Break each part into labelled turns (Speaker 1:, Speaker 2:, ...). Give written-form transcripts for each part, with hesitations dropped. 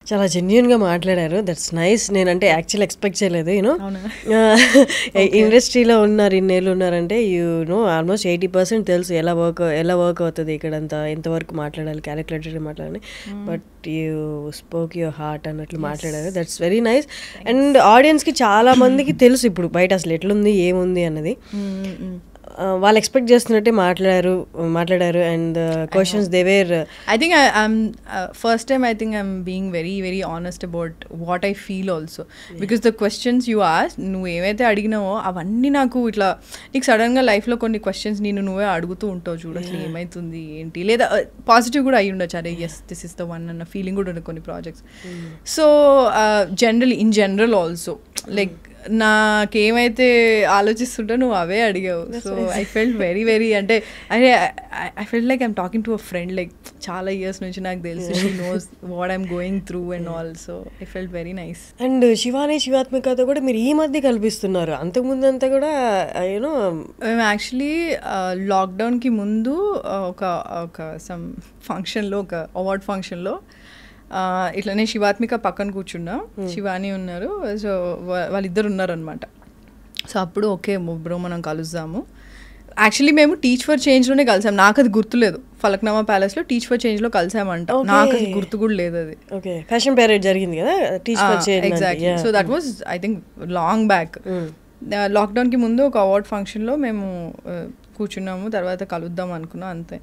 Speaker 1: చాలా జెన్యూన్గా మాట్లాడారు. That's nice. నేనంటే యాక్చువల్ ఎక్స్పెక్ట్ చేయలేదు. యూనో ఇండస్ట్రీలో ఉన్నారు, ఇన్నేళ్ళు ఉన్నారంటే ఆల్మోస్ట్ 80% తెలుసు ఎలా వర్క్ అవుతుంది ఇక్కడంతా, ఎంతవరకు మాట్లాడాలి, క్యాలిక్యులేటెడ్ మాట్లాడాలి. But you spoke your heart అన్నట్లు మాట్లాడారు. That's very nice. అండ్ ఆడియన్స్కి చాలా మందికి తెలుసు ఇప్పుడు బయట అసలు ఎట్లుంది ఏముంది అన్నది. వాళ్ళు ఎక్స్పెక్ట్ చేస్తున్నట్టే మాట్లాడారు. And questions they were,
Speaker 2: I think I'm first time I think I'm being very very honest about what I feel also, because the questions you asked, నువ్వు ఏమైతే అడిగినావో అవన్నీ నాకు ఇట్లా నీకు సడన్గా లైఫ్లో కొన్ని క్వశ్చన్స్ నువ్వే అడుగుతూ ఉంటావు చూడు, అసలు ఏమవుతుంది ఏంటి, లేదా పాజిటివ్ కూడా అయ్యి ఉండొచ్చు, అరే yes this is the one అన్న ఫీలింగ్ కూడా ఉంది కొన్ని projects. So in general also like నాకేమైతే ఆలోచిస్తుంటా నువ్వు అవే అడిగావు. So I felt very very అంటే I felt like I'm talking to a friend, like చాలా ఇయర్స్ నుంచి నాకు తెలుసు, she knows what I'm going through and all. So I felt very nice.
Speaker 1: And శివాత్మికతో కూడా మీరు ఈ మధ్య కల్పిస్తున్నారు, అంతకుముందు అంతా కూడా యూనో
Speaker 2: మేము యాక్చువల్లీ లాక్డౌన్కి ముందు ఒక సమ్ ఫంక్షన్లో, ఒక అవార్డ్ ఫంక్షన్లో ఇట్లానే శివాత్మిక పక్కన కూర్చున్నా, శివాని ఉన్నారు, సో వాళ్ళిద్దరు ఉన్నారనమాట. సో అప్పుడు ఓకే బ్రో మనం కలుద్దాము. యాక్చువల్లీ మేము టీచ్ ఫర్ చేంజ్లోనే కలిసాం, నాకు అది గుర్తులేదు. ఫలక్నామా ప్యాలెస్లో టీచ్ ఫర్ చేంజ్లో కలిసామంట, నాకు అది గుర్తు కూడా లేదు. అది
Speaker 1: ఫ్యాషన్ పరేడ్ జరిగింది కదా, Teach for Change.
Speaker 2: Exactly. So that was I think long back. లాక్డౌన్కి ముందు ఒక అవార్డ్ ఫంక్షన్లో మేము కూర్చున్నాము, తర్వాత కలుద్దాం అనుకున్నాం, అంతే.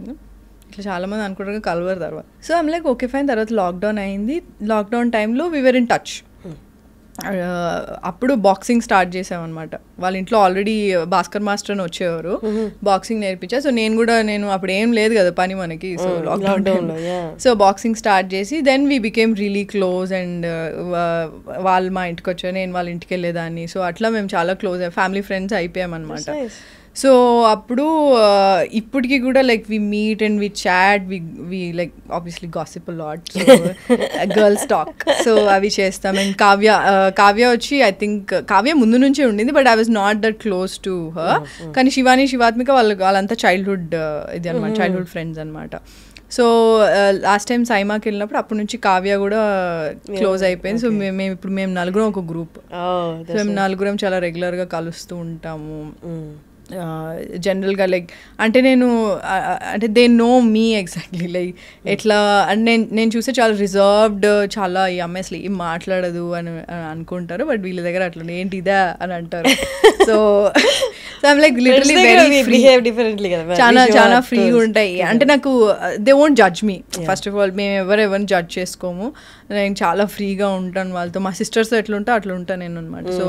Speaker 2: ఇట్లా చాలామంది అనుకుంటారు కలవరు తర్వాత. So I'm like okay fine. తర్వాత లాక్డౌన్ అయింది. లాక్డౌన్ టైంలో వీ వర్ ఇన్ టచ్. అప్పుడు బాక్సింగ్ స్టార్ట్ చేసామన్నమాట. వాళ్ళ ఇంట్లో ఆల్రెడీ భాస్కర్ మాస్టర్ అని వచ్చేవారు, బాక్సింగ్ నేర్పించా. సో నేను అప్పుడు ఏం లేదు కదా పని మనకి, సో లాక్డౌన్ టైంలో సో బాక్సింగ్ స్టార్ట్ చేసి then we became really close. And వాళ్ళు మా ఇంటికి వచ్చారు, నేను వాళ్ళ ఇంటికి వెళ్ళేదాన్ని. సో అట్లా మేము చాలా క్లోజ్ ఫ్యామిలీ ఫ్రెండ్స్ అయిపోయామన్నమాట. సో అప్పుడు ఇప్పటికి కూడా like we meet and we chat, we like obviously gossip a lot, girls talk, so అవి చేస్తాం. అండ్ కావ్య వచ్చి ఐ థింక్ కావ్య ముందు నుంచే ఉండింది, but I was not that close to her. కానీ శివాత్మిక వాళ్ళంతా చైల్డ్హుడ్ ఇది అనమాట, చైల్డ్హుడ్ ఫ్రెండ్స్ అనమాట. సో లాస్ట్ టైం సైమాకి వెళ్ళినప్పుడు అప్పటి నుంచి కావ్య కూడా క్లోజ్ అయిపోయింది. సో మేము నలుగురం ఒక గ్రూప్. సో మేము నలుగురం చాలా రెగ్యులర్గా కలుస్తూ ఉంటాము. జనరల్గా లైక్ అంటే they know me exactly like ఎట్లా అంటే నేను చూస్తే చాలా రిజర్వ్డ్, చాలా ఈ అమ్మాయి అసలు ఏం మాట్లాడదు అని అనుకుంటారు, బట్ వీళ్ళ దగ్గర అట్లా ఏంటి ఇదా అని అంటారు. సో ఐమ్ లైక్ లిటరలీ చాలా ఫ్రీగా ఉంటాయి. అంటే నాకు they won't judge me. First of all మేము ఎవరిని జడ్జ్ చేసుకోము, నేను చాలా ఫ్రీగా ఉంటాను వాళ్ళతో. మా సిస్టర్స్తో ఎట్లుంటా అట్లా ఉంటాను నేను అనమాట. సో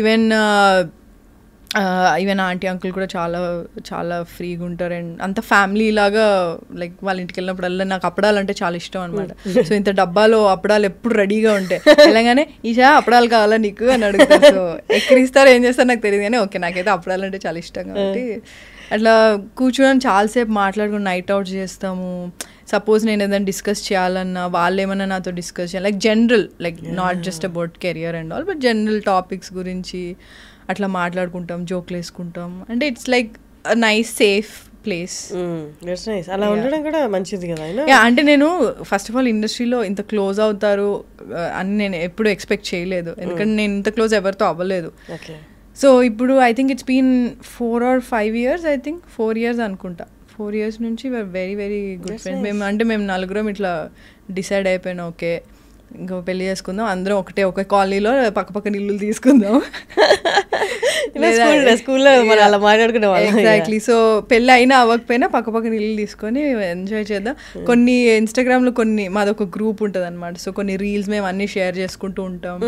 Speaker 2: ఈవెన్ ఆంటీ అంకుల్ కూడా చాలా చాలా ఫ్రీగా ఉంటారు. అండ్ అంత ఫ్యామిలీ లాగా లైక్ వాళ్ళ ఇంటికి వెళ్ళినప్పుడల్లా నాకు అప్పడాలు అంటే చాలా ఇష్టం అనమాట. సో ఇంత డబ్బాలో అప్పడాలు ఎప్పుడు రెడీగా ఉంటాయి, వెళ్ళగానే ఈషా అప్పడాలు కావాలా నీకు అని అడుగుతారు. సో ఎక్కడిస్తారు ఏం చేస్తారు నాకు తెలియదు, కానీ ఓకే నాకైతే అప్పడాలు అంటే చాలా ఇష్టం కాబట్టి అట్లా కూర్చొని చాలాసేపు మాట్లాడుకుని నైట్ అవుట్ చేస్తాము. సపోజ్ నేను ఏదైనా డిస్కస్ చేయాలన్నా వాళ్ళు ఏమన్నా నాతో డిస్కస్ చేయాలి, like general, like not just about career and all, but general topics గురించి అట్లా మాట్లాడుకుంటాం, జోక్లు వేసుకుంటాం. అంటే it's like a nice safe place.
Speaker 1: అలా ఉండడం కూడా మంచిది కదా.
Speaker 2: అంటే నేను ఫస్ట్ ఆఫ్ ఆల్ ఇండస్ట్రీలో ఇంత క్లోజ్ అవుతారు అని నేను ఎప్పుడు ఎక్స్పెక్ట్ చేయలేదు, ఎందుకంటే నేను ఇంత క్లోజ్ ఎవరితో అవ్వలేదు. సో ఇప్పుడు I think it's been 4 or 5 years, I think 4 years అనుకుంటా. 4 years నుంచి వెరీ వెరీ గుడ్ ఫ్రెండ్స్. మేము నలుగురం ఇట్లా డిసైడ్ అయిపోయినా ఓకే ఇంకా పెళ్లి చేసుకుందాం, అందరం ఒక కాలనీలో పక్కపక్కన ఇల్లు తీసుకుందాం. ఎగ్జాక్ట్లీ. సో పెళ్ళి అయినా అవ్వకపోయినా పక్కపక్కన ఇల్లు తీసుకొని ఎంజాయ్ చేద్దాం. కొన్ని ఇన్స్టాగ్రామ్లో మాదొక గ్రూప్ ఉంటుంది అనమాట. సో కొన్ని రీల్స్ మేము అన్ని షేర్ చేసుకుంటూ ఉంటాం.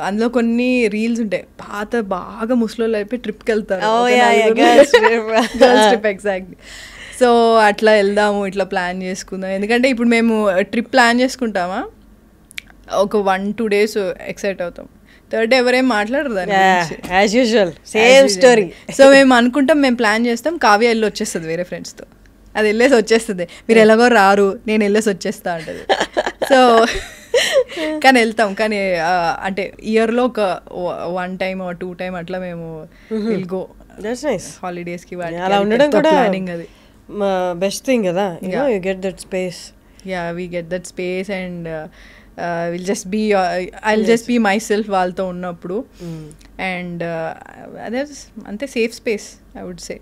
Speaker 2: అందులో కొన్ని రీల్స్ ఉంటాయి బాగా ముసలోళ్ళు అయిపోయి ట్రిప్కి వెళ్తారు, గర్ల్స్ ట్రిప్. ఎగ్జాక్ట్లీ. సో అట్లా వెళ్దాము, ఇట్లా ప్లాన్ చేసుకుందాం. ఎందుకంటే ఇప్పుడు మేము ట్రిప్ ప్లాన్ చేసుకుంటామా, ఒక 1-2 days ఎక్సైట్ అవుతాం, థర్డ్ డే ఎవరేం మాట్లాడరు దాని గురించి. సో మేము అనుకుంటాం, మేము ప్లాన్ చేస్తాం, కావ్య వెళ్ళి వచ్చేస్తుంది వేరే ఫ్రెండ్స్తో, అది వెళ్ళేసి వచ్చేస్తుంది. మీరు ఎలాగో రారు, నేను వెళ్ళేసి వచ్చేస్తా అంటది. సో కానీ వెళ్తాం, కానీ అంటే ఇయర్లో ఒక 1 time or 2 time అట్లా మేము విల్ గో హాలిడేస్కి.
Speaker 1: అలా ఉండడం కూడా ప్లానింగ్, అది బెస్ట్ థింగ్ కదా. You get that space.
Speaker 2: Yeah, we get that space. And will just be I will just be myself వాళ్ళతో ఉన్నప్పుడు. అండ్ అదే అంతే safe space I would say.